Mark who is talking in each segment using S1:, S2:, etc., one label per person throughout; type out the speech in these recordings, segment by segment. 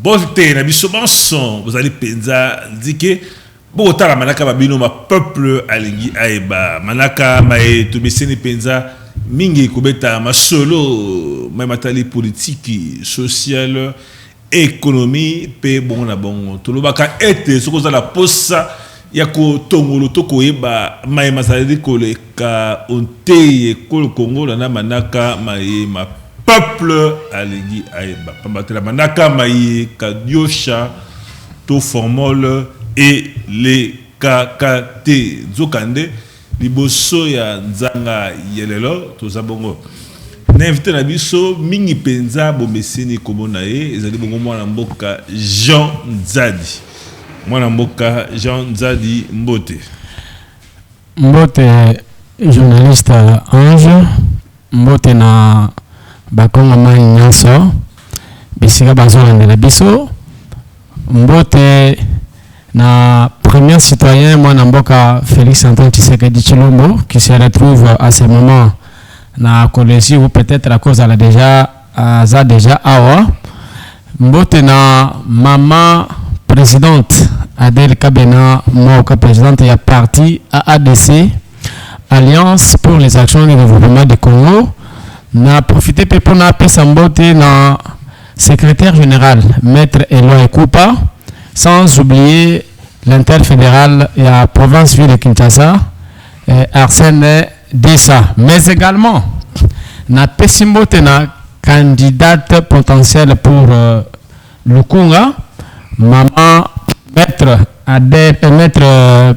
S1: Bolte na biso banson vous allez penza dit que bon tala manaka babino ma peuple alingi aiba manaka mai to beseni penza mingi kubeta ma solo mai matali politique sociale économie pe bon na bon to lobaka ete soko za la posa ya ko tongolo to koyeba mai masali ko le ka onte ko Congo na manaka mai ma peuple alingi aiba pambatela manaka mai ka diosha to formol et les kakate zokande liboso ya nzanga yelelo to zabongo na invité na biso mingi penza bomeseni komona ye ezali bongo mwana mboka Jean Nzadi mwana mboka Jean Nzadi Mbote
S2: journaliste Ange Mbote na bakonga mani nyanso bisika bazolandela biso Mbote na premier citoyen mwana mboka Félix Antoine Tshisekedi Tshilombo qui se retrouve à ce moment na collège ou peut-être à cause elle a déjà awa Mbote na maman présidente Adèle Kabena Moka présidente ya parti AADC Alliance pour les actions de développement du Congo na profité pour na pesa Mbote na secrétaire général maître Eloi Ekoupa sans oublier l'interfédéral et la province ville de Kinshasa, Arsène Dessa. Mais également, na Pessimbote na candidate potentielle pour Lukunga, maman maître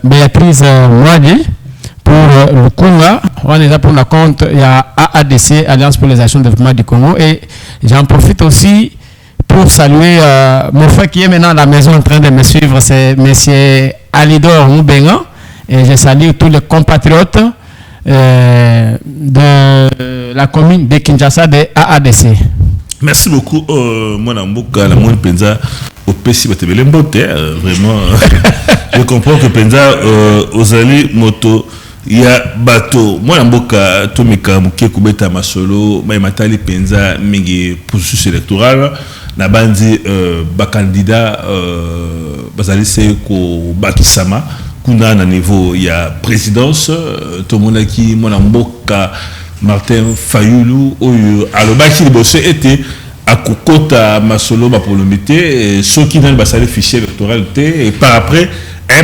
S2: Béatrice Mwadi pour Lukunga. On est là pour le compte, il y a AADC, Alliance pour les actions de développement du Congo. Et j'en profite aussi pour saluer mon frère qui est maintenant à la maison en train de me suivre, c'est M. Alidor Moubenga. Et je salue tous les compatriotes de la commune de Kinshasa de AADC.
S1: Merci beaucoup, mon amboka, la moine Penza, au PC Batebele Mbote. Vraiment, je comprends que Penza, Ozali Moto, il y a bateau. Moi, amboka, Tomika, Mouké, Koubeta, Masolo, Maïmatali Penza, Mingi, processus électoral. Na bandi candidat bazali se ko bakisama kuna na niveau ya présidence tomonaki mwana mboka Martin Fayulu oyo alobaki liboso ete akokota masolo ba polomité soki dans basali fichier électoral té et par après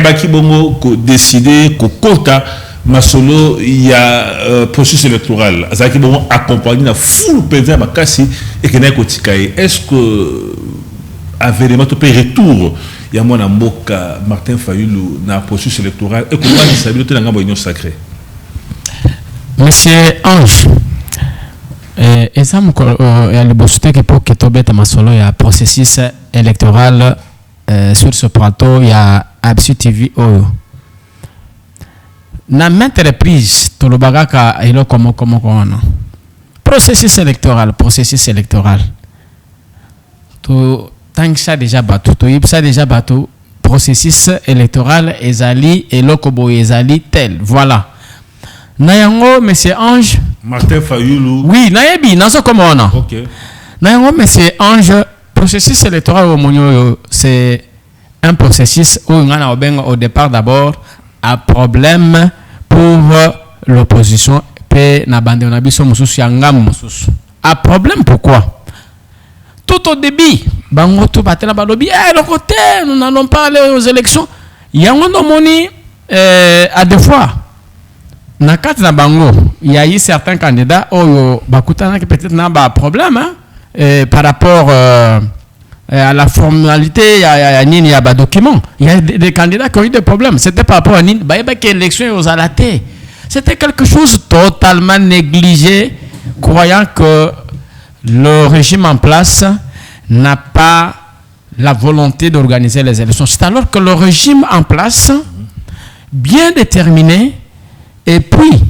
S1: baki bongo ko décider ko kota masolo il y a processus électoral azaki bon accompagné na full penza makasi et que na kotikaye est-ce que avènement to pe retour il y a mwana mboka Martin Fayulu na processus électoral et comment il s'habille dans ngamba union sacrée
S2: monsieur Ange et ça il y a le bossute que pour que to beta masolo il y a processus électoral sur ce plateau il y a Absu TV Oyo na maintes reprises tout le bagaka elo comment processus électoral tout tant que ça déjà bateau tout ça déjà bateau processus électoral ezali elokobo ezali tel voilà nayango monsieur Ange
S1: Martin Fayulu
S2: oui nayebi nazo comment
S1: OK
S2: nayango monsieur Ange processus électoral au monyo c'est un processus où on a au départ d'abord un problème pour l'opposition pe na bande na biso mususu ya ngam mususu a problème pourquoi tout au début bango tout batela balobi le côté nous n'allons pas aller aux élections yango no moni à deux fois na kat na bango il y a eu certains candidats oyo bakutana que peut-être na ba problème par rapport à la formalité, il y a des documents. Il y a des candidats qui ont eu des problèmes. C'était par rapport à l'élection aux alatés. C'était quelque chose totalement négligé, croyant que le régime en place n'a pas la volonté d'organiser les élections. C'est alors que le régime en place, bien déterminé, et puis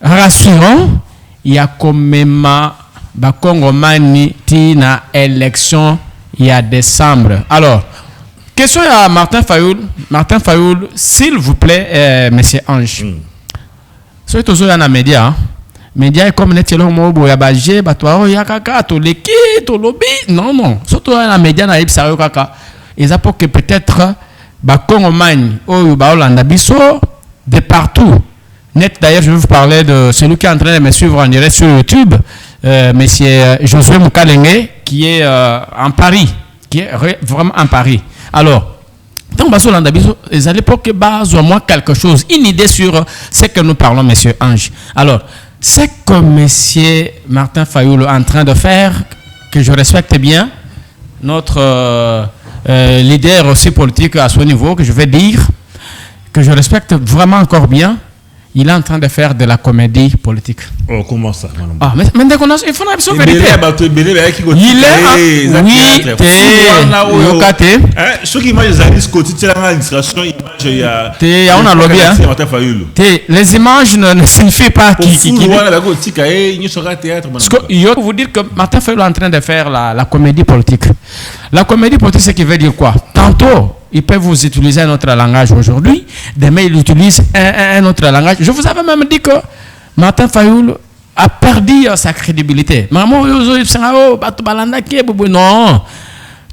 S2: rassurant, il y a quand même Bakongomani tina élection il y a décembre. Alors, question à Martin Fayoul. Martin Fayoul, s'il vous plaît, monsieur Ange. Soyez toujours dans les médias. Médias comme Netelo Mobo, Yabaje, Batouao, Yakaka, Toleki, to lobby. Non. Surtout dans les médias, na ibsayo kaka. Ils ont pour que peut-être Congo Magne ou Holanda Bisso de partout. Net d'ailleurs, je vais vous parler de celui qui est en train de me suivre en direct sur YouTube, monsieur Josué Moukalenge, qui est en Paris, qui est vraiment en Paris. Alors, donc, Holanda Bisso, ils allaient pour que au moins quelque chose, une idée sur ce que nous parlons, monsieur Ange. Alors, ce que monsieur Martin Fayulu est en train de faire, que je respecte bien, notre leader aussi politique à ce niveau, que je vais dire, que je respecte vraiment encore bien, il est en train de faire de la comédie politique.
S1: Oh, comment ça?
S2: Ah, mais dès qu'on a, il faut une absolue vérité. Il est
S1: ceux qui imagent les analyses quotidiennes dans l'administration, il y a
S2: un lobby. Les images ne signifient pas qu'il je peux vous dire que Martin Fayulu est en train de faire la comédie politique. La comédie politique, c'est ce qui veut dire quoi? Tantôt, ils peuvent vous utiliser un autre langage aujourd'hui. Demain, ils utilisent un autre langage. Je vous avais même dit que Martin Fayulu a perdu sa crédibilité. Non.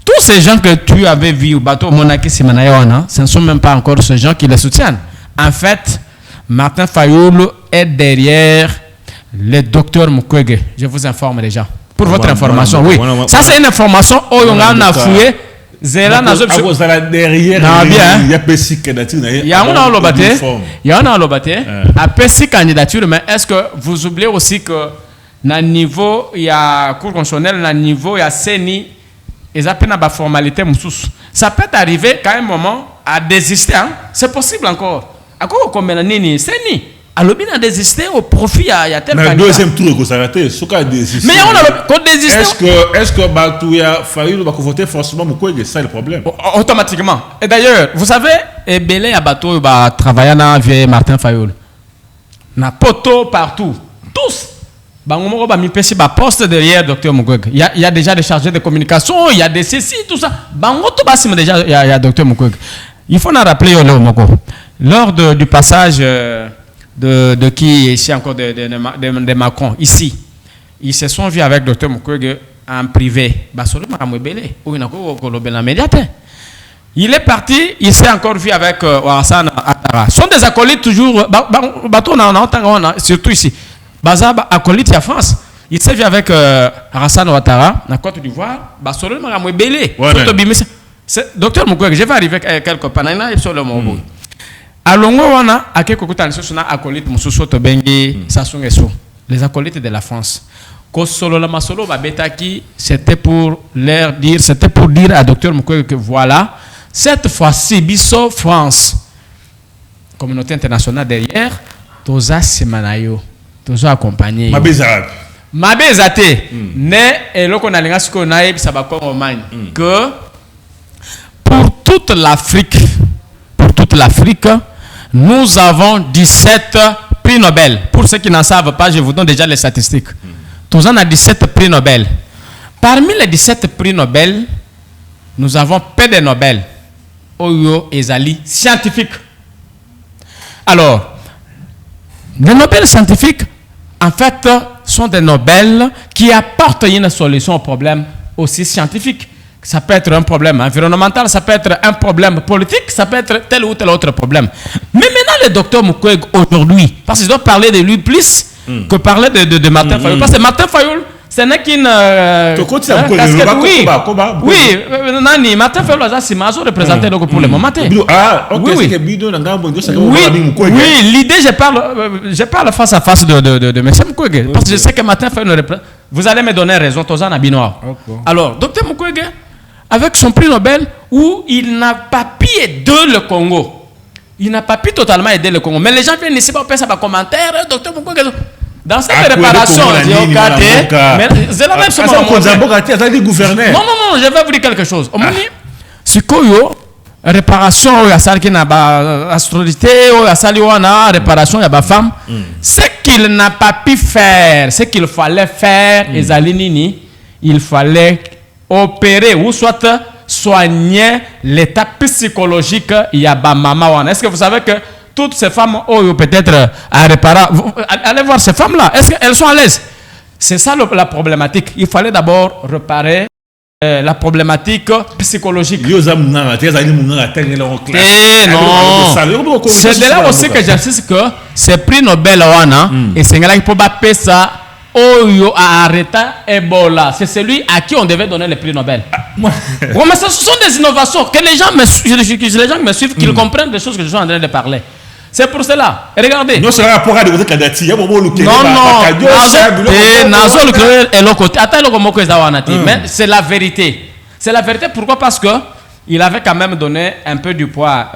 S2: Tous ces gens que tu avais vus au bateau Monaki Simanayawana, ce ne sont même pas encore ces gens qui le soutiennent. En fait, Martin Fayulu est derrière le docteur Mukwege. Je vous informe déjà. Pour votre information, oui. Ça, c'est une information où on a fouillé. Zéla
S1: derrière, il y a Pessi candidature.
S2: Il y a un lobaté. À Pessi candidature, mais est-ce que vous oubliez aussi que na niveau il y a cour constitutionnelle, na niveau il y a CENI, ils appellent la formalité moussous. Ça peut arriver qu'à un moment à désister. Hein? C'est possible encore. À quoi combien d'années CENI? Alors, il a désisté au profit, il y a tel
S1: candidat. Mais le deuxième tour, il a désisté.
S2: Mais on a désisté.
S1: Est-ce que il a fallu voter forcément Mukwege? C'est ça le problème.
S2: Automatiquement. Et d'ailleurs, vous savez, Belé Abato va travailler avec Martin Fayulu. Na poto partout. Tous. Bangomo va m'empêcher de poste derrière Dr Mukwege. Il y a déjà des chargés de communication, il y a des CC, tout ça. Bangoto basim déjà, il y a Dr Mukwege. Il faut en rappeler au Moko. Lors du passage. De qui ici encore de Macron ici, ils se sont vus avec Dr Mukwege en privé. Il est parti, il s'est encore vu avec Hassan Ouattara. Ce sont des acolytes toujours, surtout ici. Bazaba acolyte en France. Il s'est vu avec Hassan Ouattara en Côte d'Ivoire. Dr Mukwege, je vais arriver quelque part. Alongo wana akeko kutaniso suna acolyte mususo to bengi sasungeso les acolytes de la France ko solo la masolo babetaki c'était pour leur dire à docteur Mukwege que voilà cette fois-ci biso France communauté internationale derrière toza semanayo toza accompagner mabezate ne eloko na linga siko na yebisa ba Congo Magne que pour toute l'Afrique nous avons 17 prix Nobel. Pour ceux qui n'en savent pas, je vous donne déjà les statistiques. Tous en a 17 prix Nobel. Parmi les 17 prix Nobel, nous avons peu de Nobel. Oyo Ezali, scientifiques. Alors, les Nobel scientifiques, en fait, sont des Nobel qui apportent une solution au problème aussi scientifique. Ça peut être un problème environnemental, ça peut être un problème politique, ça peut être tel ou tel autre problème. Mais maintenant, le docteur Mukwege, aujourd'hui, parce qu'ils doivent parler de lui plus que parler de Martin Fayulu. Parce que Martin Fayulu, ce n'est qu'une oui, Nani, Martin Fayulu, c'est ma représenté pour le moment. Oui, l'idée, je parle face à face de M. Mukwege. Parce que je sais que Martin Fayulu, vous allez me donner raison, Tozan Abinoir. Alors, docteur Mukwege, avec son prix Nobel, où il n'a pas pu aider le Congo. Il n'a pas pu totalement aider le Congo. Mais les gens viennent ici pour faire un commentaire, docteur Mukwege. Dans cette réparation, mais c'est la même chose. Non, je vais vous dire quelque chose. C'est que réparation, il y a celle qui n'a pas astrologie, il y a celle qui a réparation, il y a pas femme. Ce qu'il n'a pas pu faire, ce qu'il fallait faire, il fallait opérer ou soit soigner l'état psychologique. Il y a ba maman. Est-ce que vous savez que toutes ces femmes, peut-être à réparer, allez voir ces femmes-là. Est-ce qu'elles sont à l'aise? C'est ça la problématique. Il fallait d'abord réparer la problématique psychologique.
S1: Non. C'est
S2: de là aussi que j'insiste que c'est prix Nobel et c'est là qu'il faut battre ça. Oyo a arrêté Ebola. C'est celui à qui on devait donner le prix Nobel. Mais ce sont des innovations que les gens me suivent, qu'ils comprennent des choses que je suis en train de parler. C'est pour cela. Et regardez.
S1: Non, c'est un rapport à Kadati.
S2: Non. Mais c'est la vérité. C'est la vérité. Pourquoi? Parce que il avait quand même donné un peu du poids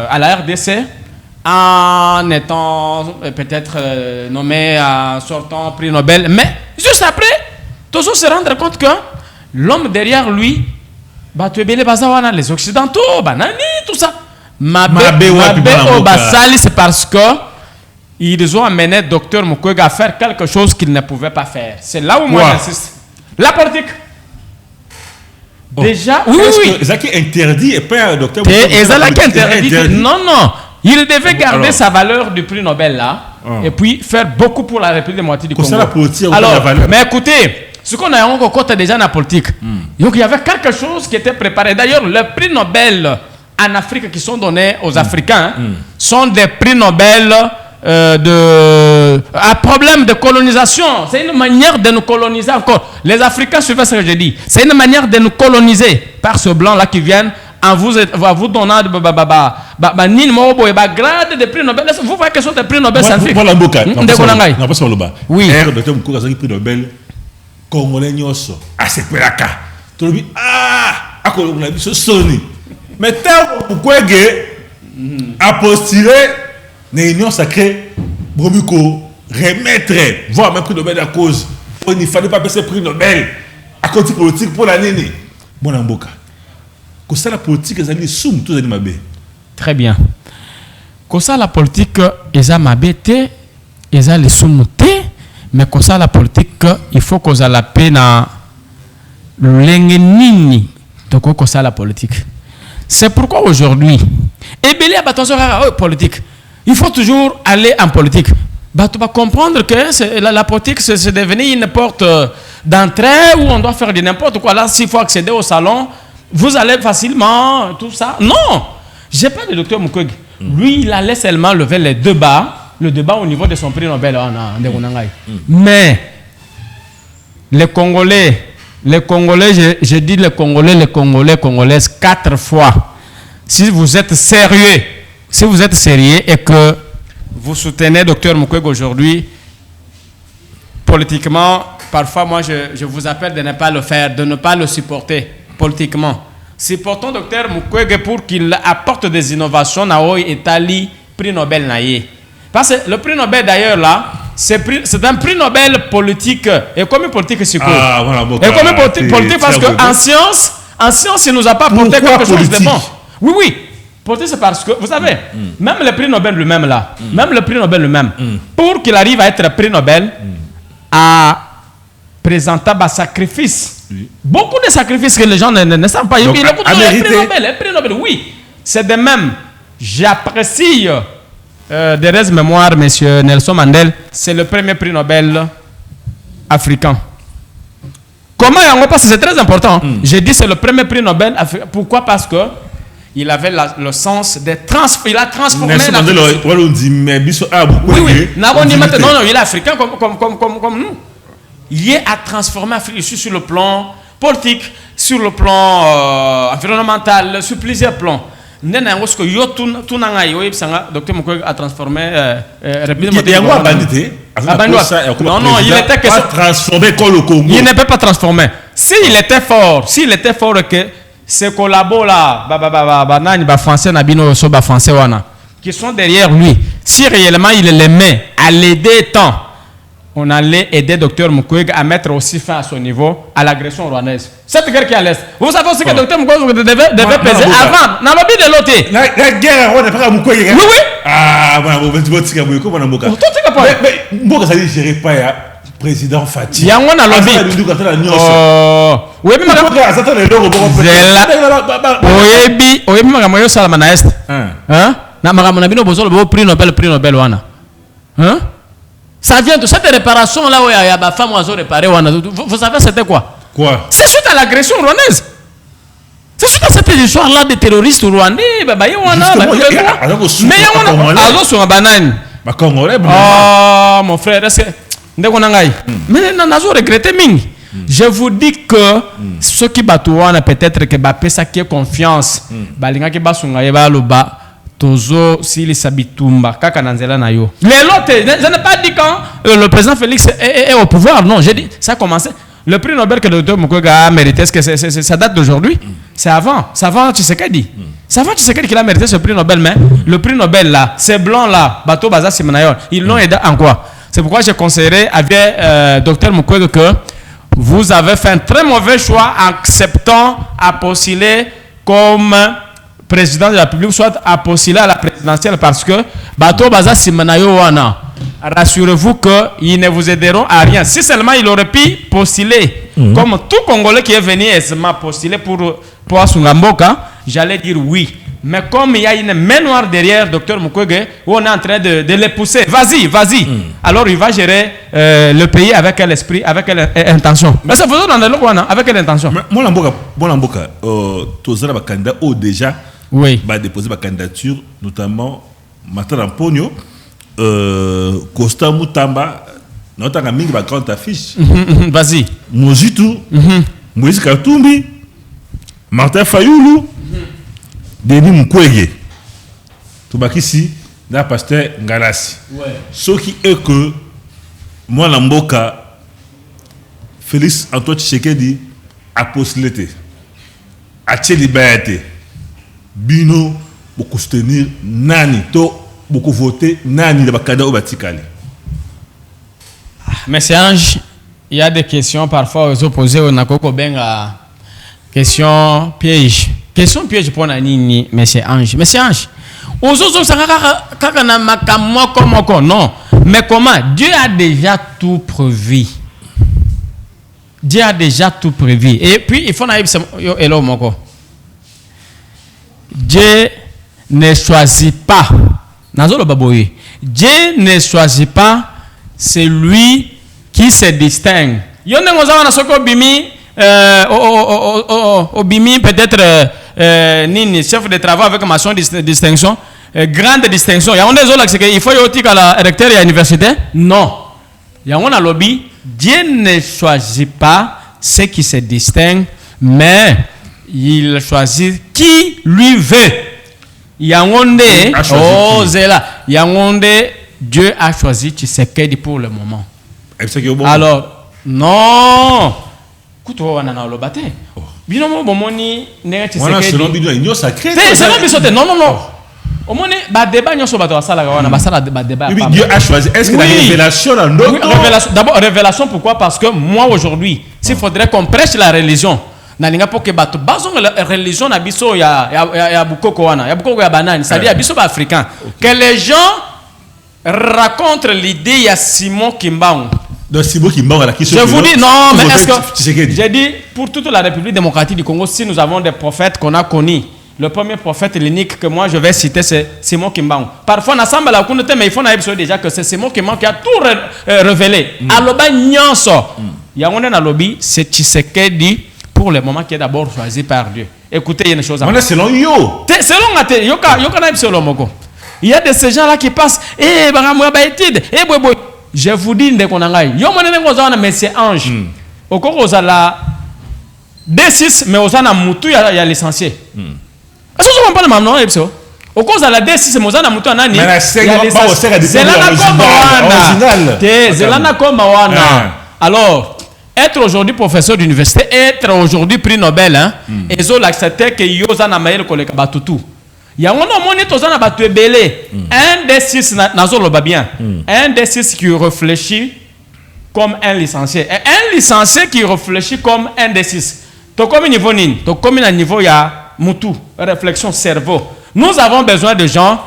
S2: à la RDC en étant peut-être nommé en sortant prix Nobel. Mais juste après, toujours se rendre compte que l'homme derrière lui, les Occidentaux, Banani, tout ça. C'est parce que ils ont amené Dr Mukwege à faire quelque chose qu'il ne pouvait pas faire. C'est là où moi j'insiste. La politique. Déjà, oui.
S1: Zaki interdit et pas un docteur.
S2: Interdit. Non. Il devait garder sa valeur du prix Nobel là et puis faire beaucoup pour la République démocratique du Congo. Alors, mais écoutez, ce qu'on a encore déjà dans la politique, donc il y avait quelque chose qui était préparé. D'ailleurs, le prix Nobel en Afrique qui sont donnés aux Africains sont des prix Nobel à problème de colonisation. C'est une manière de nous coloniser encore. Les Africains suivent ce que je dis. C'est une manière de nous coloniser par ce blanc là qui viennent en vous donnant grade de prix Nobel. Vous voyez que ce sont des prix Nobel scientifiques. Oui.
S1: Docteur Mukwege a prix Nobel congolais nyoso. C'est pelaka. Tu dis akolonga biso soni. Mais tant Mukwege a postulé l'union sacrée Bromiko remettre voire même prix Nobel à cause. Il ne fallait pas passer prix Nobel à cause politique pour la nini. Bon amboka. Que ça la politique les amis soum tous les mabé.
S2: Très bien. Que ça la politique les amabété les a les soumuté mais que ça la politique il faut que ça la paix na l'engenini donc que ça la politique. C'est pourquoi aujourd'hui et belé attention à politique. Il faut toujours aller en politique. Tu vas comprendre que la politique c'est devenu une porte d'entrée où on doit faire de n'importe quoi. Là, s'il faut accéder au salon, vous allez facilement, tout ça. Non, j'ai pas de docteur Mukwege. Lui, il allait seulement lever le débat au niveau de son prix Nobel. Mais les Congolais, je dis les Congolaises 4 fois. Si vous êtes sérieux et que vous soutenez Dr Mukwege aujourd'hui, politiquement, parfois moi je vous appelle de ne pas le faire, de ne pas le supporter politiquement. Supportons Dr Mukwege pour qu'il apporte des innovations na Itali prix Nobel naïe. Parce que le prix Nobel d'ailleurs là, c'est un prix Nobel politique et comme politique c'est quoi? Et comme politique parce que en science il nous a pas apporté quelque chose de bon. Oui. C'est parce que, vous savez, même le prix Nobel lui-même là, pour qu'il arrive à être prix Nobel, à présenter un sacrifice. Beaucoup de sacrifices que les gens ne savent pas. Donc, le prix Nobel, oui. C'est de même. J'apprécie des restes mémoire, M. Nelson Mandela, c'est le premier prix Nobel africain. Comment on passe? C'est très important. J'ai dit c'est le premier prix Nobel africain. Pourquoi? Parce que il avait le sens de transformer. Il a transformé l'Afrique. Oui. Non, il est africain comme nous. Il est à transformer l'Afrique sur le plan politique, sur le plan environnemental, sur plusieurs plans. Docteur Mukwege a transformé Non, il était que
S1: transformé comme le Congo.
S2: Il ne peut pas transformer. S'il était fort que ces collabos là, français français qui sont derrière lui, si réellement il les met à l'aider tant, on allait aider Dr Mukwege à mettre aussi fin à son niveau à l'agression rwandaise. Cette guerre qui est à l'est. Vous savez aussi que Dr Mukwege devait peser avant. Dans le but de l'autre.
S1: La guerre rwandaise n'est pas Mukwege.
S2: Oui.
S1: Ah, tu vas dire Mboka ça dit gérer pas président Fati.
S2: Il y a un lobby. Oui, mais est. Hein? Na prix Nobel wana. Hein? Ça vient de cette réparation là où il y a des femmes qui ont réparé. Vous savez c'était quoi?
S1: Quoi?
S2: C'est suite à l'agression rwandaise. C'est suite à cette histoire là des terroristes rwandais. Mais il y a un banane. Oh mon frère, mais je regrette. Je vous dis que ceux qui battent peut-être que Bappé ça qui est confiance. Balinga qui basunga yeba loba tozo s'il s'abitumba kaka nanzela na yo. Les lots, je n'ai pas dit quand le président Félix est au pouvoir. Non, j'ai dit ça a commencé. Le prix Nobel que le docteur Mukwege a mérité, est-ce que ça date d'aujourd'hui? C'est avant. C'est avant Tshisekedi. C'est avant Tshisekedi qu'il a mérité ce prix Nobel, mais le prix Nobel là, ces blancs là, Bato Baza Simenayor, ils l'ont aidé en quoi? C'est pourquoi j'ai conseillé avec docteur Mukwege que vous avez fait un très mauvais choix en acceptant à postuler comme président de la République, soit à postuler à la présidentielle parce que Bato Baza Simenayor wana. Rassurez-vous qu'ils ne vous aideront à rien. Si seulement il aurait pu postuler, comme tout Congolais qui est venu aisément postuler pour Asungamboka, j'allais dire oui. Mais comme il y a une main noire derrière Dr Mukwege, on est en train de les pousser. Vas-y. Alors il va gérer le pays avec quel esprit, avec quelle intention. Mais ça faisait dans le Lokwana, avec quelle intention?
S1: Moi, Lamboka, tous les candidats ont déjà déposé ma candidature, notamment Matara Mpogno. Costa Mutamba, notre ami va grande affiche.
S2: Vas-y.
S1: Mozitu, Moïse Katumbi, Martin Fayoulou, Denis Mukwege. Tout bas ici, dans le pasteur Ngalassi. Ce qui est que moi, Lamboka, Félix Antoine Tshisekedi a postulé, a liberté, Bino, pour soutenir Nani, beaucoup voté nani de bakada au batikali.
S2: Monsieur Ange, il y a des questions parfois aux opposés au nakoko benga question piège pour nani monsieur Ange. Monsieur Ange, aux autres kaka na makamoko non, mais comment Dieu a déjà tout prévu. Dieu a déjà tout prévu. Et puis il faut naïb elo moko. Dieu ne choisit pas. Dieu ne choisit pas celui qui se distingue. Obimi peut-être chef de travail avec mention de distinction, grande distinction. Il y a des autres il faut y à recteur et à l'université. Non. Il y a un lobby. Dieu ne choisit pas ceux qui se distinguent, mais il choisit qui lui veut. Yangonde, oh Zéla, Yangonde, Dieu a choisi Tshisekedi pour le moment. Alors, non. Kuto wana na lobate. Binomo bomoni ne Tshisekedi. Non. Omoni ba débat nyoso bato asala wana basala ba débat.
S1: Dieu a choisi. Est-ce que la révélation en
S2: d'autres? D'abord révélation pourquoi? Parce que moi aujourd'hui, s'il faudrait qu'on prêche la religion. Nalinga poke bato bazon la religion na biso ya bukoko wana ya bukoko ya banane c'est-à-dire biso ba africain que les gens racontent l'idée ya Simon Kimbangu.
S1: Donc Simon Kimbangu la question.
S2: Je vous dis non, mais est-ce que j'ai dit pour toute la République démocratique du Congo, si nous avons des prophètes qu'on a connus, le premier prophète l'unique que moi je vais citer c'est Simon Kimbangu. Parfois on assemble la communauté mais il faut naïb déjà que c'est Simon Kimbangu qui a tout révélé. Aloba nyonso. Ya on na lobby c'est Tshisekedi pour le moment qui est d'abord choisi par Dieu. Écoutez, il y a une chose à
S1: dire. Selon yo.
S2: Il y a de ces gens-là qui passent. Je vous dis, monsieur Ange. Au cours de la D6, mais aux ana Moutou, il y a licencié. Est-ce que vous comprenez maintenant? Au cours de la D6, mais aux ana Moutou, il y a licencié. Alors, être aujourd'hui professeur d'université, être aujourd'hui prix Nobel, et ils ont accepté que Yosa na maïl koleka batutu. Ya on a moni tozana batu belé. Un des six nazolo bien. Un des six qui réfléchit comme un licencié. Et un licencié qui réfléchit comme un des six. To comme niveau nin, to comme un niveau ya mutu, réflexion cerveau. Nous avons besoin de gens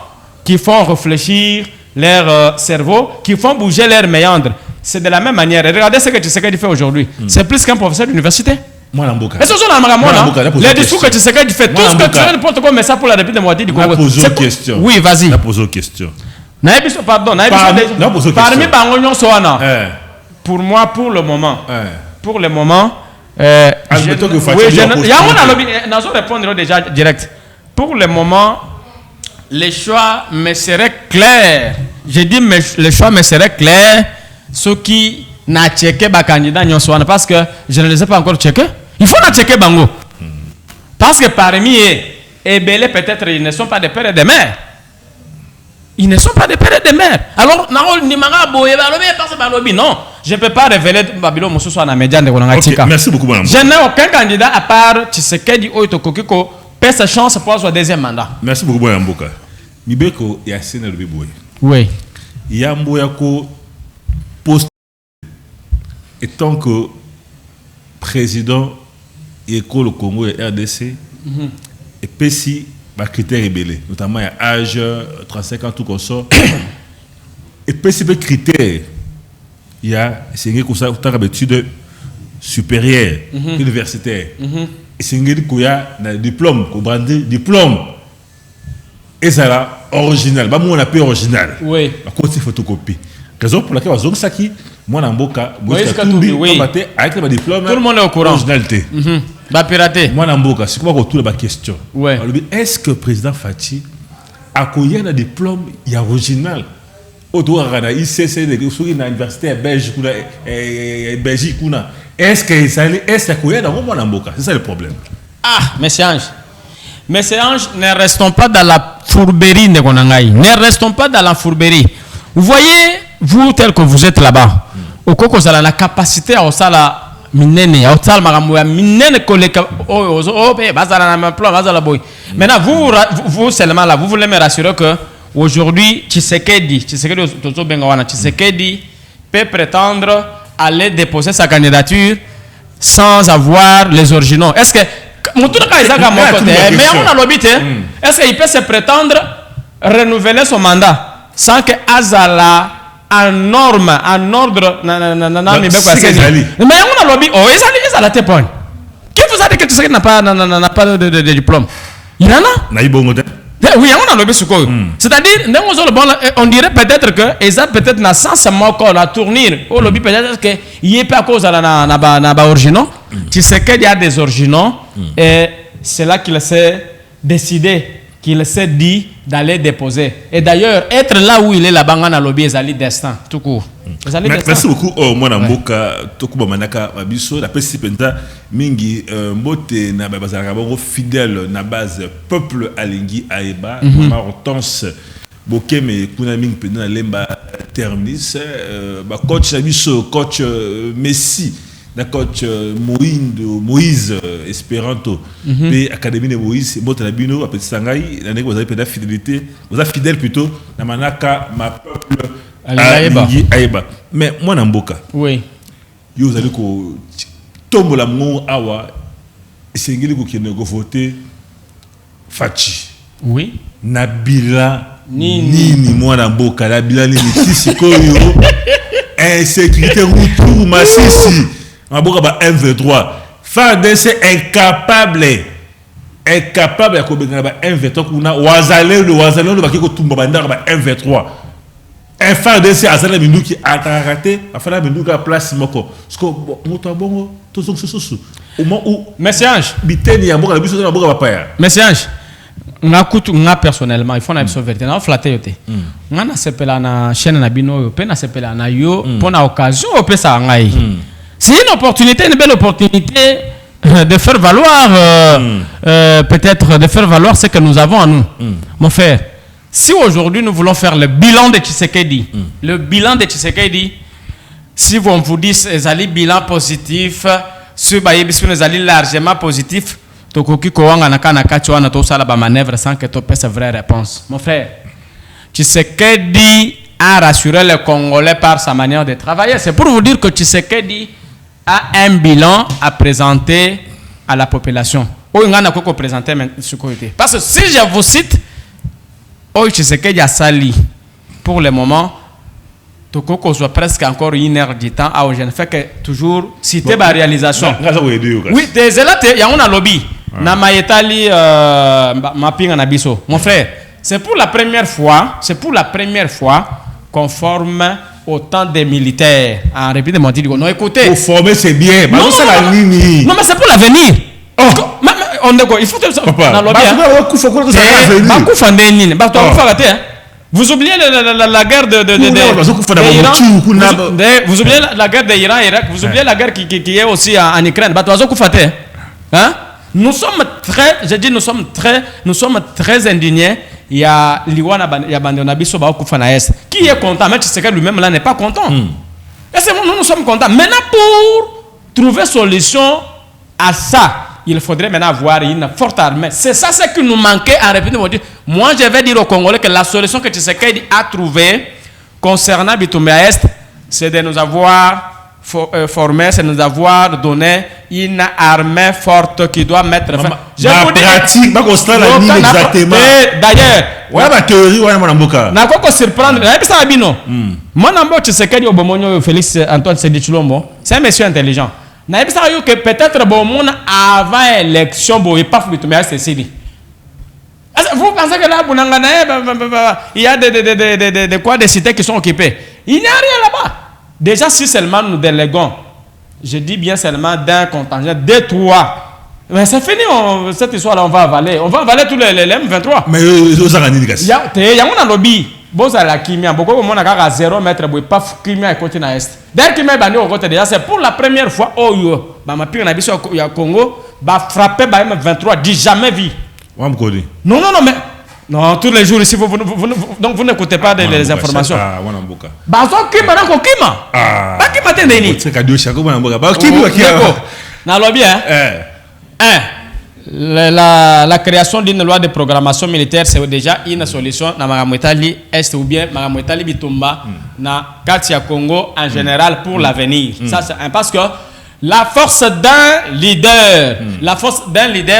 S2: qui font réfléchir leur cerveau, qui font bouger leurs méandres. C'est de la même manière. Regardez ce que Tshisekedi fait aujourd'hui. C'est plus qu'un professeur d'université.
S1: Moi, Lamboka.
S2: Et ce sont les discours que Tshisekedi fait. Tout ce que tu veux, n'importe quoi, mais ça pour la République démocratique du Congo.
S1: Posez une question.
S2: Oui, vas-y.
S1: La pose une question.
S2: Pardon, parmi Bangonyon Soana. Pour moi, pour le moment. Pour le moment. Répondre déjà direct. Pour le moment, les choix me seraient clairs. Je dis les choix me seraient clairs. Ceux qui n'ont checké les candidats parce que je ne les ai pas encore checkés. Il faut la checker Bango. Parce que parmi eux, peut-être ils ne sont pas des pères et des mères. Ils ne sont pas des pères et des mères. Alors, non, je ne peux pas révéler Babylone Moussou dans les médias de Gonangatika.
S1: Merci beaucoup, madame.
S2: Je n'ai aucun candidat à part Tshisekedi Oitokokiko perd sa chance pour son deuxième mandat.
S1: Merci beaucoup, madame Mboka. Mibeko, il y a Sénat de
S2: oui.
S1: Il y a Mboyako poste et tant que président et le Congo et RDC et PSI par critères rébellés, notamment âge 35 ans tout comme ça. Et PSI par critères il y a c'est une chose d'habitude supérieure universitaire et c'est une qu'il y a un diplôme qu'on brandit diplôme et ça là original bah moi on appelle original
S2: oui
S1: à cause de photocopie raison pour laquelle on saki moi dans Mboka
S2: oui
S1: avec le diplôme
S2: tout le monde est au courant
S1: originalité
S2: bah pirater
S1: moi dans Mboka c'est quoi autour de la question
S2: ouais
S1: est-ce que le président Fati a connu un diplôme il y a original autour de la ICC de l'université belge Belgique est-ce que ça est-ce que dans mon Mboka c'est ça le problème.
S2: Monsieur Ange, ne restons pas dans la fourberie de Gonangaï. Ne restons pas dans la fourberie. Vous voyez, vous tel que vous êtes là-bas, au Koko, vous avez la capacité à osala minene, à osala maramoya minene koleka bazala na plan, bazala boy. Maintenant, vous seulement là, vous voulez me rassurer que aujourd'hui, Tshisekedi peut prétendre aller déposer sa candidature sans avoir les originaux. Est-ce que mais on a l'obité. Est-ce qu'il peut se prétendre renouveler son mandat sans que Azala en norme, en ordre, mais on a l'obité. Oh, ils ont point. Qui vous a dit que tu sais qu'il n'a pas de diplôme? Il en a. Oui, on a l'obité sur quoi? C'est-à-dire, on dirait peut-être que ils ont peut-être na sens encore la tournure. Au lobby peut-être que il est pas à cause de la originaux. Tu sais qu'il y a des originaux et c'est là qu'il s'est décidé, qu'il s'est dit d'aller déposer. Et d'ailleurs, être là où il est là-bas, on a lobby, c'est destin, tout court.
S1: Merci beaucoup. Moi, Mboka, Tokuba Manaka, Abisso, la Pessipenta, Mingi, Mbote, Nabazara, fidèle, na base, peuple Alingi, Aeba, Hortense, Bokeme, Kunaming, Pena, Lemba, Termis, coach Abisso, coach Messi. Coach Moïse Esperanto et Académie de Moïse Botanabino après Sangai l'année vous avez peut-être fidélité vous êtes fidèle plutôt na manaka ma peuple Aïba mais moi na Mboka
S2: oui
S1: vous allez ko tombe la mon awa sengeli ko kene ko voter Fachi
S2: oui
S1: Nabila nini moi na Mboka Nabila ni tisikoyo insécurité retour massisi Maboka ba M23 FARDC incapable à kobenga ba M23 kuna wazalendo bakiko tumba bandaka ba M23 un FARDC azala minuki ataraté afala minuka place moko sko moto bongo tozo soso au moment où
S2: Monsieur Ange
S1: biteni ya mboka biso na mboka ba paya
S2: Monsieur Ange nga personnellement il faut na biso vérité na flatter yote nga na sepela na chaîne na bino yo pe na sepela na yo pour na occasion o pesa ngai. C'est une opportunité, une belle opportunité de faire valoir, peut-être de faire valoir ce que nous avons en nous. Mon frère, si aujourd'hui nous voulons faire le bilan de Tshisekedi, si on vous dit que bilan positif, si vous avez largement positif, tokoki kowanga nakanaka chwana to sala ba manœuvre sans que tu aies vraie réponse. Mon frère, Tshisekedi a rassuré les Congolais par sa manière de travailler. C'est pour vous dire que Tshisekedi a un bilan à présenter à la population. Parce que si je vous cite, Tshisekedi a sali pour le moment, Tokoko soit presque encore 1 heure du temps. Je ne fais que toujours citer ma réalisation. Oui, il y a un lobby. Na maïtali mapping en abisso. Mon frère, c'est pour la première fois qu'on forme autant de militaires en République démocratique du Congo. Non, écoutez.
S1: Pour former, c'est bien.
S2: Non, mais c'est pour l'avenir. On est quoi? Il faut que ça. Vous oubliez la guerre vous oubliez la guerre d'Iran, Irak. Vous oubliez la guerre qui est aussi en Ukraine. Hein? Nous sommes très indignés. Il y a Liwana Bandonabiso Baokufana Est. Qui est content? Mais Tshisekedi lui-même là n'est pas content. Et c'est bon, nous sommes contents. Maintenant, pour trouver solution à ça, il faudrait maintenant avoir une forte armée. C'est ça ce qui nous manquait en République. Moi, je vais dire aux Congolais que la solution que Tshisekedi a trouvée concernant Bitumba Est, c'est de nous avoir formé, c'est de nous avoir donné une armée forte qui doit mettre fin.
S1: Je vous dis, pratique, pas constant la ligne exactement.
S2: D'ailleurs,
S1: ouais, ma théorie, ouais, mon amboka.
S2: N'a pas surprendre. Ça a bino. Mon amboka Tshisekedi Obomonyo Félix Antoine Sédhi Tshilombo, c'est un monsieur intelligent. N'a pas que peut-être bon monde avant l'élection, bon, il pas Bitumba Est Sédhi. Vous pensez que là, il y a des cités qui sont occupées? Il n'y a rien là-bas. Déjà, si seulement nous déléguons, je dis bien seulement d'un contingent, 2, 3, mais c'est fini, cette histoire-là, on va avaler. On va avaler tous les M23. Mais
S1: vous avez dit
S2: il y a un lobby. Bon, ça la kimia. Beaucoup de monde a 0 mètre, mais pas kimia et côté na est. D'ailleurs, kimia est au côté déjà, c'est pour la première fois, oh yo, ma pire n'a pas au Congo, va frapper par M23, dit jamais vu. Non, mais. Non, tous les jours ici, donc vous n'écoutez pas les informations. La création d'une loi de programmation militaire, c'est déjà une solution dans Maramouetali Est ou bien Maramouetali Bitumba, dans Katia Congo en général pour l'avenir. Ça, c'est parce que la force d'un leader,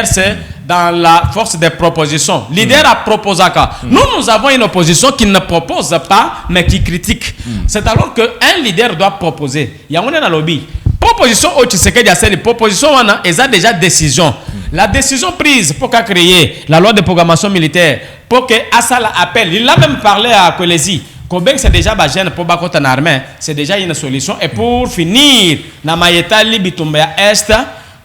S2: c'est dans la force des propositions. Leader a proposé quoi? Nous avons une opposition qui ne propose pas, mais qui critique. C'est alors qu'un leader doit proposer. Il y a un lobby. Proposition au Tshisekedi a cette proposition, ils ont déjà décision. La décision prise pour créer la loi de programmation militaire, pour que Assala appelle, il a même parlé à Kolesi. Kobeng c'est déjà bagène pour bakota en armée, c'est déjà une solution. Et pour finir, na Mayetali Bitumba Est,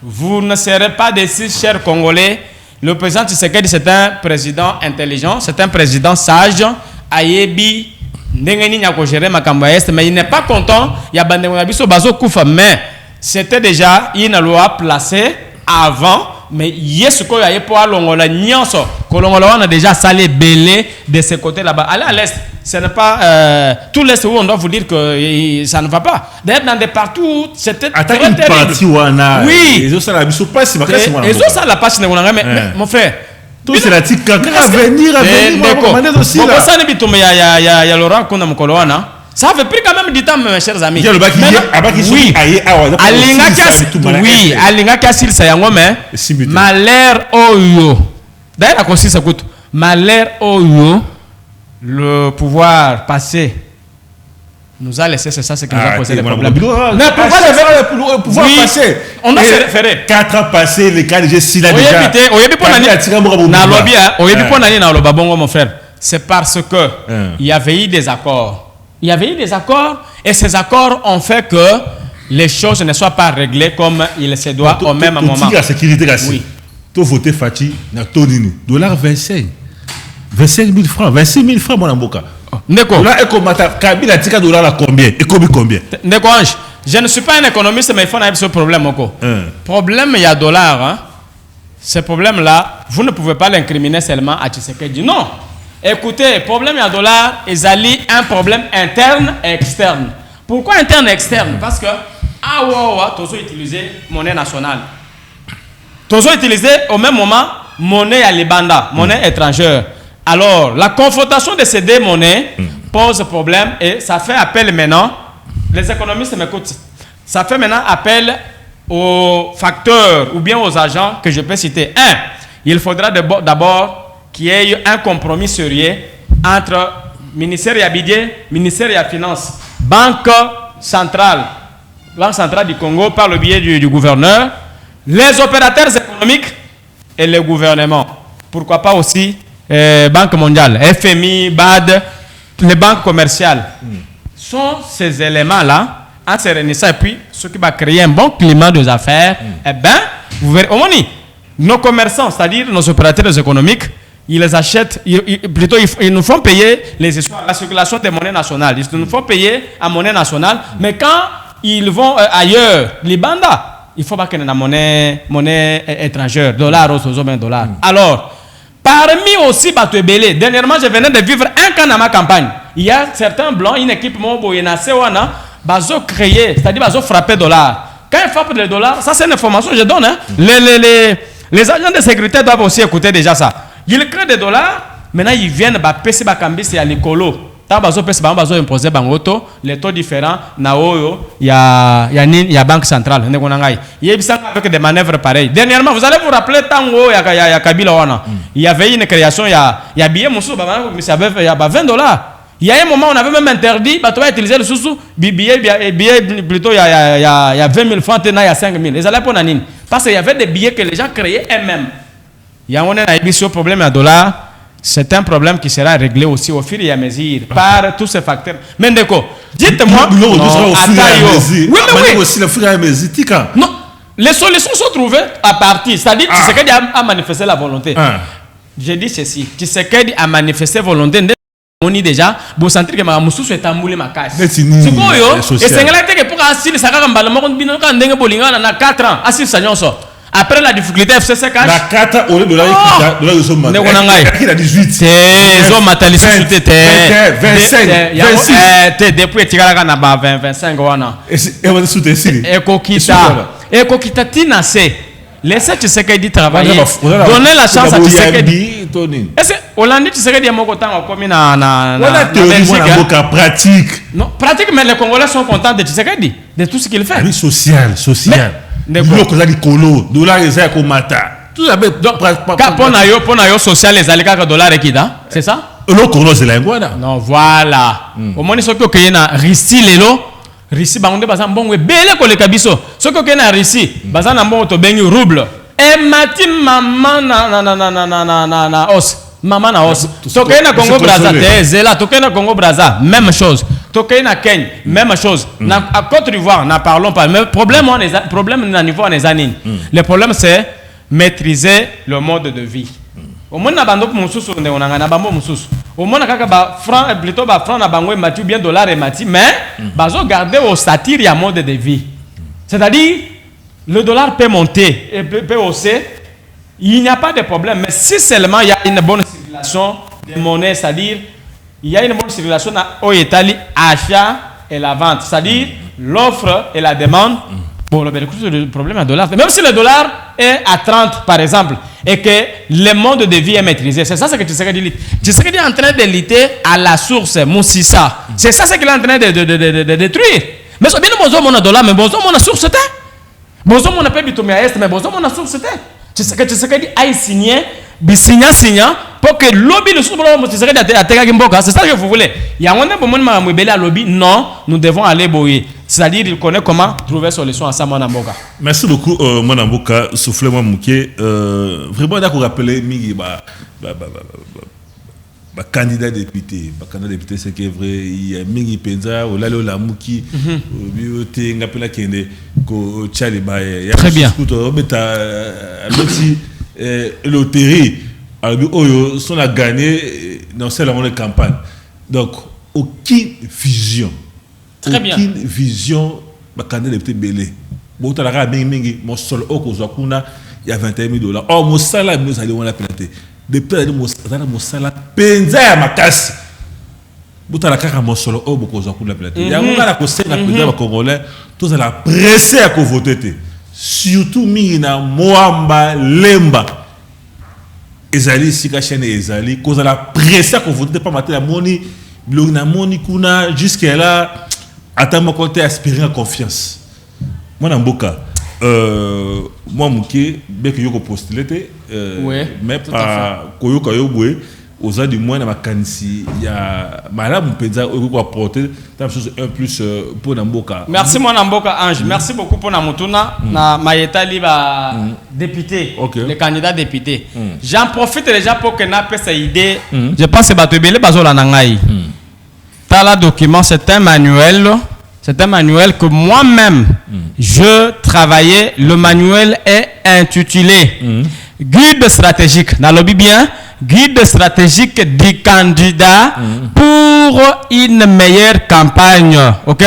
S2: vous ne serez pas déçus, chers Congolais. Le président Tshisekedi, c'est un président intelligent, c'est un président sage. Ayebi, ndengeni nyako gérer Makamba Est, mais il n'est pas content. Il y a Bandemonabiso Bazo Koufa, mais c'était déjà une loi placée avant. Mais yes, quoi, il y a pour Longola Nyonso, Kolongola on a déjà salé belé de ce côté là-bas. Allez à l'est, ce n'est pas tout l'est où on doit vous dire que ça ne va pas. D'ailleurs, dans des partout, c'était très terrible. Oui. Les autres, ça la passe, les autres, ça la passe, mais mon frère.
S1: Tout c'est la tique quand venir, aussi là.
S2: Ça ne bitumé il y a Laurent Kona Mokoloana. Ça fait pris quand même du temps, mes chers amis. Oui, Alinga Kassil Sayango, mais malheur Oyo. D'ailleurs, la conscience écoute. Malheur Oyo, le pouvoir passé nous a laissé, c'est ça ce qui nous a posé des problèmes.
S1: Mais pourquoi le pouvoir passé?
S2: On a référé.
S1: 4 ans passés, les cas déjà si la déjà.
S2: Mon frère. C'est parce que il y avait eu des accords. Il y avait eu des accords et ces accords ont fait que les choses ne soient pas réglées comme il se doit au même moment.
S1: La sécurité, oui. Tu voté Fati, na Tonini. Dollar 25 000 francs, 26 000 francs, mon amboka.
S2: Ndeko.
S1: Là, Kabila tika dollar la combien? Et combien?
S2: Ndeko Ange, je ne suis pas un économiste, mais il faut avoir ce problème encore. Problème, il y a dollar. Hein. Ce problème-là, vous ne pouvez pas l'incriminer seulement à Tshisekedi. Non. Écoutez, problème à dollar, ils allient un problème interne et externe. Pourquoi interne et externe? Parce que, tous ont utilisé monnaie nationale. Tous ont utilisé au même moment monnaie à l'Ibanda, monnaie étrangère. Alors, la confrontation de ces deux monnaies pose problème et ça fait appel maintenant, les économistes m'écoutent, ça fait maintenant appel aux facteurs ou bien aux agents que je peux citer. Il faudra d'abord qu'il y ait un compromis sérieux entre ministère et budget, ministère et finances, Banque centrale du Congo par le biais du gouverneur, les opérateurs économiques et le gouvernement. Pourquoi pas aussi Banque mondiale, FMI, BAD, les banques commerciales, sont ces éléments-là, en se réunissant, et puis ce qui va créer un bon climat des affaires, eh bien, vous verrez, au moins, nos commerçants, c'est-à-dire nos opérateurs économiques, ils les achètent, ils nous font payer la circulation des monnaies nationales. Ils nous font payer en monnaie nationale, mais quand ils vont ailleurs, les bandas, il faut pas qu'il y ait une monnaie étrangère, dollars ou dollars. Alors, parmi aussi Bateau Belé, dernièrement, je venais de vivre un cas dans ma campagne. Il y a certains blancs, une équipe ils ont créé, c'est-à-dire ils ont frappé dollars. Quand ils frappent les dollars, ça c'est une information que je donne. Hein. Les agents de sécurité doivent aussi écouter déjà ça. Ils créent des dollars, maintenant ils viennent, PC c'est à l'écolo. Ils ont imposé les taux différents, il y a Banque centrale. Il y a avec des manœuvres pareilles. Dernièrement, vous allez vous rappeler, il y avait une création, il y a billet, il y a 20 dollars. Il y a un moment, on avait même interdit d'utiliser le sous billet plutôt, il y a 20 000 francs, il y a 5 000. Ils allaient pour Nanine. Parce qu'il y avait des billets que les gens créaient eux-mêmes. Il y a un problème à dollar. C'est un problème qui sera réglé aussi au fur et à mesure par tous ces facteurs. Mais d'accord, dites-moi.
S1: Oui, mais aussi le fur et à mesure.
S2: Non, les solutions sont trouvées à partir. C'est-à-dire que Tshisekedi a manifesté la volonté. J'ai dit ceci. Tshisekedi a manifesté la volonté. On dit déjà, bon sentir que ma mususu est amboulé ma casse. C'est quoi yo? Et c'est que pour assis ça quand balama on bino quand ndenge bolinga na 4 ans assis ça nyonso. Après la difficulté FCC cash.
S1: La 4 au lieu de la de son mat. Il a 18.
S2: C'est zo matali société
S1: 25.
S2: Depuis tigala na ba 20 25 wana.
S1: Et on est sous ici.
S2: Et kokita tina c'est laissez Tshisekedi travailler. Donnez la chance à Tshisekedi. Est-ce que Hollande Tshisekedi a mon côté comme na
S1: pratique.
S2: Non, pratique, mais les Congolais sont contents de Tshisekedi, de tout ce qu'il fait.
S1: Oui, social. Dollar tout ça
S2: pour social les alika dollar ekida, c'est ça?
S1: Non,
S2: voilà. Au moins ce que y na Russie lelo, Russie bangonde bazan bongo belé ko le kabiso. Ce que y na Russie, bazan mbongo to bengi rouble. Et mati maman na os. Maman na os. Tokay na Congo Brazza, zela tokay na Congo Brazza, même chose. Tokay na Kenya, même chose. Na à Côte d'Ivoire, n'en parlons pas. Mais problème na niveau en années. Le problème c'est maîtriser le mode de vie. Au moins na bando mususu nde onanga na bambo mususu. Au moins kaka ba franc plutôt ba franc na bango et mati bien dollar et mati, mais bazo garder au satire ya mode de vie. C'est-à-dire le dollar peut monter et peut hausser. Il n'y a pas de problème, mais si seulement il y a une bonne circulation de monnaie, c'est-à-dire il y a une bonne circulation au Italie, achat et la vente, c'est-à-dire l'offre et la demande. Bon, le problème à dollar, même si le dollar est à 30 par exemple, et que le mode de vie est maîtrisé, c'est ça ce que Tshisekedi dit. Tshisekedi est en train de lutter à la source, Moussissa. C'est ça ce qu'il est en train de détruire. Mais c'est bien le dollar, mais bonjour mon source c'était. Bonjour mon appel bitomia est, mais bonjour mon source c'était. Tshisekedi a signé, signa pour que le lobby le sous-boulot Tshisekedi a Mboka. C'est ça que vous voulez. Il y a un moment où on a lobby. Non, nous devons aller boyer. C'est-à-dire il connaît comment trouver solution à ça, mon Mboka.
S1: Merci beaucoup, mon Mboka. Soufflez-moi Mouké. Vraiment d'accord rappeler Mingi candidat député. Candidat député, c'est que vrai. Il y a Mingi Penza, ou Lalo Lamouki, Bioté, Ngapela Kende, Ko Tchali Baye.
S2: Très bien.
S1: Loterie. Alors, Oyo, sont à gagner dans cette campagne. Donc, aucune vision.
S2: Très bien.
S1: Aucune vision, candidat député Belé. Bon, tu as Mingi, mon sol, il y a 21 000 $. Oh, mon salaire, nous allons la planter. Depuis mon salaire, penza ya makasi. Butala kaka mosolo o boko za kula plate. Ya ngana ko senga président congolais, tous à la presser à voter. Surtout mina Moamba Lemba. Ezali sika chaîne ezali, cause la presser à voter pas mater la moni, blona moni kuna jusqu'à là attends côté aspirer en confiance. Moi na mboka moi mouké bec yoko postulé mais pas koyoka yobwe aux ans du moins dans ma canisi il y a madame Penza ou apporter tant chose un plus pour Namboka.
S3: Merci mon Namboka Ange, merci beaucoup pour Namutuna na Mayeta liba député, le candidat député. J'en profite déjà pour que na passe cette idée. Je pense que Batobele bazola nangai. Tala document, c'est un manuel. C'est un manuel que moi-même je travaillais. Le manuel est intitulé Guide stratégique. Dans le bien, guide stratégique du candidat pour une meilleure campagne, ok?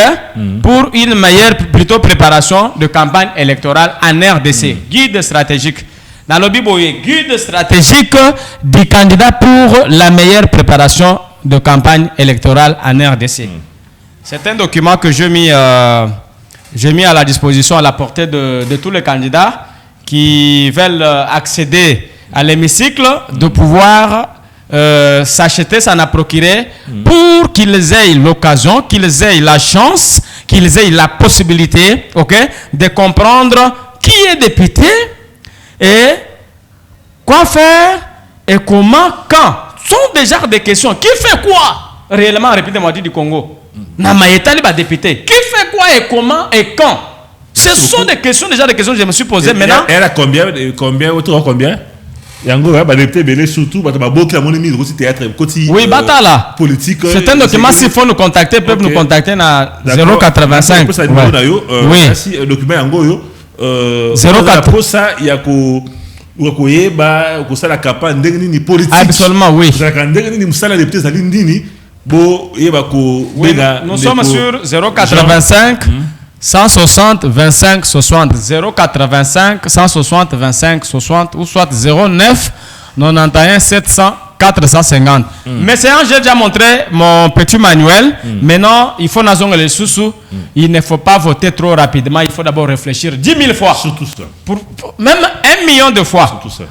S3: Pour une meilleure plutôt préparation de campagne électorale en RDC. Guide stratégique. Dans le guide stratégique du candidat pour la meilleure préparation de campagne électorale en RDC. C'est un document que j'ai mis à la disposition, à la portée de tous les candidats qui veulent accéder à l'hémicycle, de pouvoir s'acheter, s'en procurer, pour qu'ils aient l'occasion, qu'ils aient la chance, qu'ils aient la possibilité, de comprendre qui est député et quoi faire et comment, quand. Ce sont déjà des questions. Qui fait quoi réellement, répétez-moi, du Congo? Namaïta liba député. Qui fait quoi et comment et quand? Ce sont des questions, déjà des questions que je me suis posées maintenant.
S1: Elle a combien autour combien? Yango va député belé surtout ba beaucoup la monnaie aussi théâtre côté.
S3: Oui, batala.
S1: Politique.
S3: C'est un document, s'il faut nous contacter, peuvent nous contacter à 085.
S1: Oui. Si document yango yo
S3: 04
S1: pour ça il y a ko ukoyeba ukosala campagne ndenge ni politique.
S3: Absolument, oui.
S1: Ndenge ni musala député za lindini bo yeba ko
S3: bega. Nous sommes sur 085 160 25 60 085 160 25 60 ou soit 09 91 700 450. Mais c'est un, j'ai déjà montré mon petit manuel. Maintenant, il faut nazonger les sous-sous. Il ne faut pas voter trop rapidement. Il faut d'abord réfléchir 10 000 fois.
S1: Surtout ça.
S3: Pour même 1 million de fois.
S1: Surtout ça.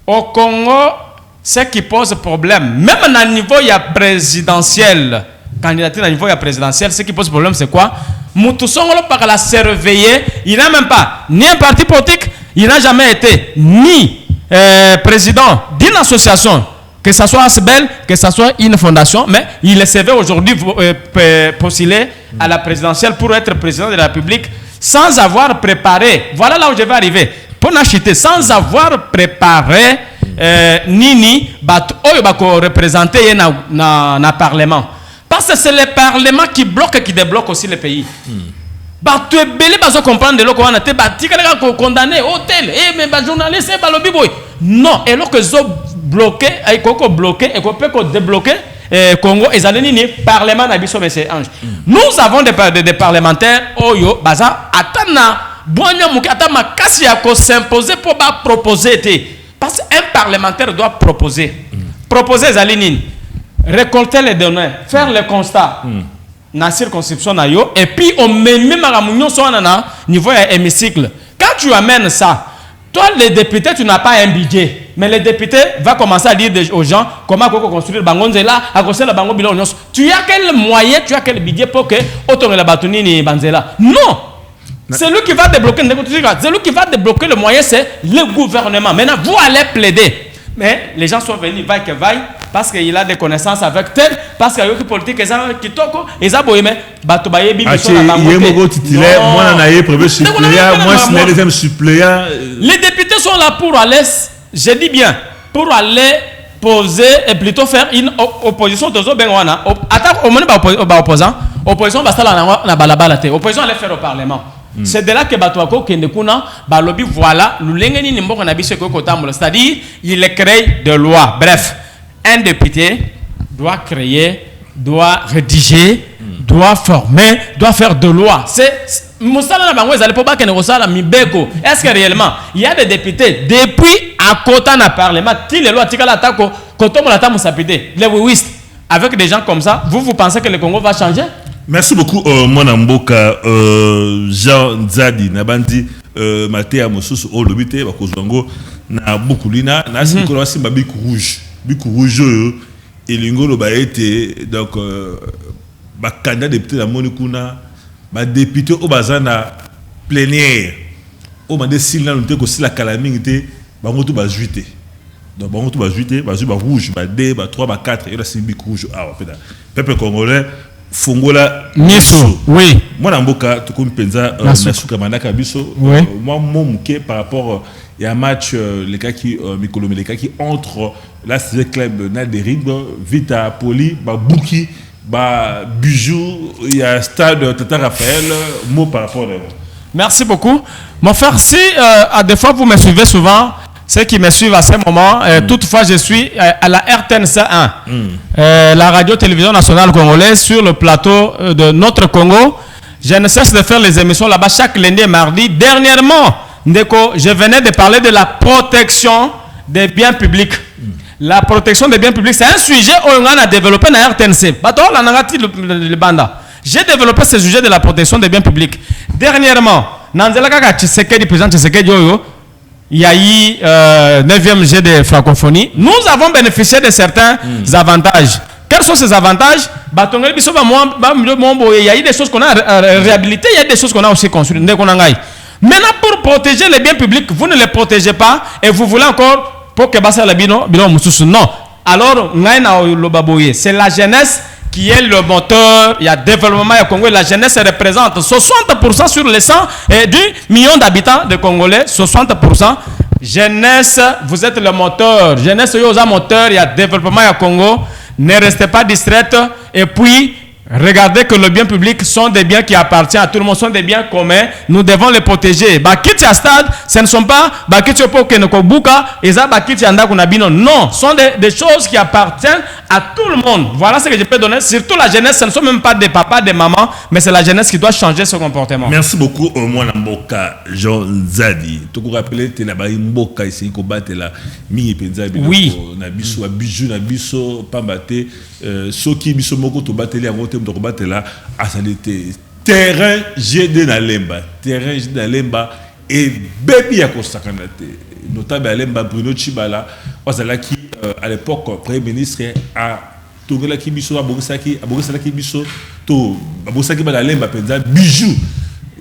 S3: Au Congo, ce qui pose problème, même à niveau il y a présidentiel, candidature à niveau il y a présidentiel, ce qui pose problème c'est quoi? Moutousongolo par la surveiller, il n'a même pas ni un parti politique, il n'a jamais été ni président d'une association, que ce soit ASBEL, que ce soit une fondation, mais il se veut aujourd'hui postuler à la présidentielle pour être président de la République sans avoir préparé. Voilà là où je vais arriver. Pour n'acheter, sans avoir préparé Nini, représenter na Parlement. Parce que c'est le Parlement qui bloque et qui débloque aussi le pays. Tu es belé, tu comprendre de l'eau, tu es condamné, hôtel, mais les journalistes, non, et lorsque ils ont bloqué, et qu'on peut débloquer, Congo, ils ont dit Parlement n'abisso, mais c'est Ange. Nous avons des parlementaires, Oyo, Baza, Atana, Boanya Mukata, Makasi, à s'imposer pour proposer. Parce qu'un parlementaire doit proposer. Proposer, Zalinine, récolter les données, faire le constat. Dans la circonscription, et puis on met même à la niveau hémicycle. Quand tu amènes ça, toi, les députés, tu n'as pas un budget. Mais les députés vont commencer à dire aux gens comment construire Bangonzela, à construire la Bango Bilon. Tu as quel moyen, tu as quel budget pour que autour de la Batonini Banzela? Non! C'est lui qui va débloquer. C'est lui qui va débloquer le moyen, c'est le gouvernement. Maintenant, vous allez plaider. Mais les gens sont venus, vaille que vaille, parce qu'il a des connaissances avec tel, parce qu'il y a une politique qui toko, ils ont besoin de
S1: il y a titulaire, moi on a eu premier suppléant, moi je suis deuxième suppléant.
S3: Les députés sont là pour aller, je dis bien, pour aller poser et plutôt faire une opposition de Zobengwana. Attends, au moment opposant, opposition va la balabala, opposition allait faire au Parlement. C'est de là que Batouako Kendekuna, Balobi, voilà, c'est-à-dire, il crée des lois. Bref, un député doit créer, doit rédiger, doit former, doit faire de lois. Est-ce que réellement, il y a des députés, depuis à côté dans le Parlement, les lois, avec des gens comme ça, vous pensez que le Congo va changer?
S1: Merci beaucoup, Mwana Mboka, Jean Zadi, Nabandi, Matéa Mosusu, Olobite, Bakozwango, na Bukulina, na Simikola Simba Bic Rouge, et Lingolo Baete, donc, candidat député de la Monikuna, député au Bazana plénière, au Mandé Silna, nous avons aussi la calamité, Bangoto Bajuité. donc bon tout va jouer rouge, 2, 3, 4 et là c'est bic rouge. Ah peuple congolais fongola
S2: Niso, oui.
S1: Moi na mboka to comme penza na suka manaka biso. Moi mon muke par rapport il y a un match les gars qui Mikolo les gars qui entre là c'est le club Naderib Vita Poli ba Bouki ba Bijou il y a stade Tata Raphaël mot par rapport à
S3: merci beaucoup mon frère si à des fois vous me suivez souvent ceux qui me suivent à ce moment toutefois je suis à la RTNC 1 la radio-télévision nationale congolaise sur le plateau de notre Congo. Je ne cesse de faire les émissions là-bas chaque lundi et mardi. Dernièrement Ndeko, je venais de parler de la protection des biens publics. La protection des biens publics, c'est un sujet qu'on a développé dans la RTNC. J'ai développé ce sujet de la protection des biens publics. Dernièrement, dans le Tshisekedi, président Tshisekedi, il y a eu 9e G de francophonie. Nous avons bénéficié de certains avantages. Quels sont ces avantages? Il y a eu des choses qu'on a réhabilitées, il y a des choses qu'on a aussi construites. Maintenant, pour protéger les biens publics, vous ne les protégez pas et vous voulez encore pour que basa la bino non. Alors, c'est la jeunesse qui est le moteur. Il y a développement au Congo. La jeunesse représente 60% sur les 100 et 10 millions d'habitants de Congolais. 60%. Jeunesse, vous êtes le moteur. Jeunesse, moteur. Il y a développement au Congo. Ne restez pas distraite. Et puis, regardez que les biens publics sont des biens qui appartiennent à tout le monde, sont des biens communs. Nous devons les protéger. Bakiti stade, ce ne sont pas Bakiti Pokenekobuka et ça Bakiti Andakunabino. Non, ce sont des choses qui appartiennent à tout le monde. Voilà ce que je peux donner. Surtout la jeunesse, ce ne sont même pas des papas, des mamans, mais c'est la jeunesse qui doit changer son comportement.
S1: Merci beaucoup, moi Mboka Jean Zadi. Tu peux rappeler que là-bas Mboka ici, combattre la mi penza.
S3: Oui.
S1: Na biso bijou na biso pambate soki biso moko to bateli a voté to combattre là à salité terrain GD na Lemba terrain GD na Lemba et baby ya kosakanate notable Lemba Bruno Chibala ozalaki à l'époque premier ministre a tongela ki biso abosaki biso to abosaki ba Lemba penza bijou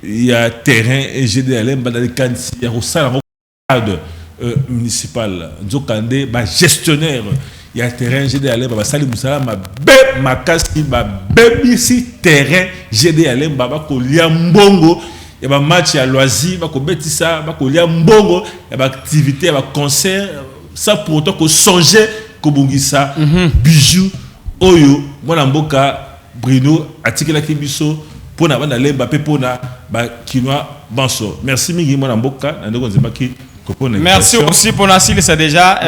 S1: il y a terrain GD na Lemba dans les kanti ya kosala cadre municipal nzokande ba gestionnaire il y a terrain GD Alemba ba sali musala ma be makasi ba bebisi terrain GD Alemba ba ko lia mbongo ya ba match ya loisir ba ko betisa ba ko lia mbongo ya ba activité ba concert ça pour autant que songer ko bungisa bijou oyo mwana mboka Bruno atikela ki biso pona bana Lemba pe pona ba kinwa banso merci mingi mwana mboka na ndeko nzemba ki.
S3: Merci aussi pour Nassil, c'est déjà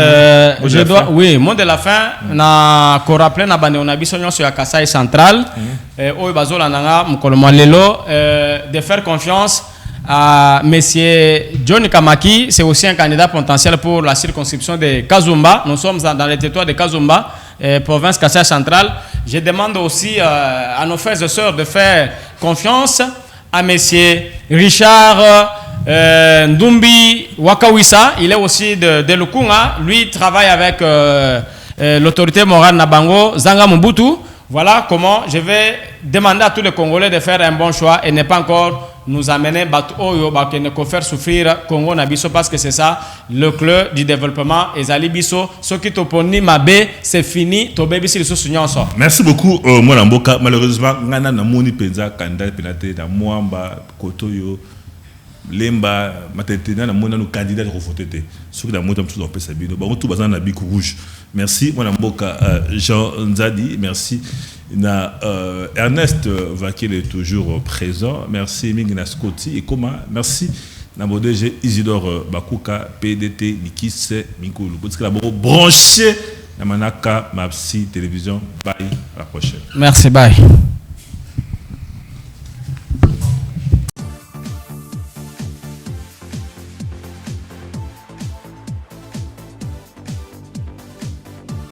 S3: je dois oui, mot de la fin na ko rappeler na bande on a biso sur la Kasai centrale oyo bazola nanga mkoloma lelo de faire confiance à monsieur John Kamaki, c'est aussi un candidat potentiel pour la circonscription de Kazumba. Nous sommes dans le territoire de Kazumba, province Kasai centrale. Je demande aussi à nos frères et sœurs de faire confiance à monsieur Richard Ndumbi Wakawisa, il est aussi de Lukunga. Lui travaille avec l'autorité morale Nabango, Zanga Mobutu. Voilà comment je vais demander à tous les Congolais de faire un bon choix et ne pas encore nous amener ne faire souffrir Congo Nabiso parce que c'est ça le club du développement et Zali Biso. Ce qui t'opponi Mabe, c'est fini.
S1: Merci beaucoup, Mwana Mboka. Malheureusement, Nana Namoni Penza, Kanda Penate, Mwamba, Kotoyo. Lemba matete na mona no candidat ko voter ce que la moto tout on peut sabino ba tout bazana na bic rouge. Merci mwana mboka Jean Nzadi, merci na Ernest Vakil est toujours présent, merci Mingina Scotty et comment merci na modège Isidore Bakuka PDT Nikis Minkulu parce que la branché na manaka Mapsi télévision. Bye, à la prochaine.
S3: Merci, bye.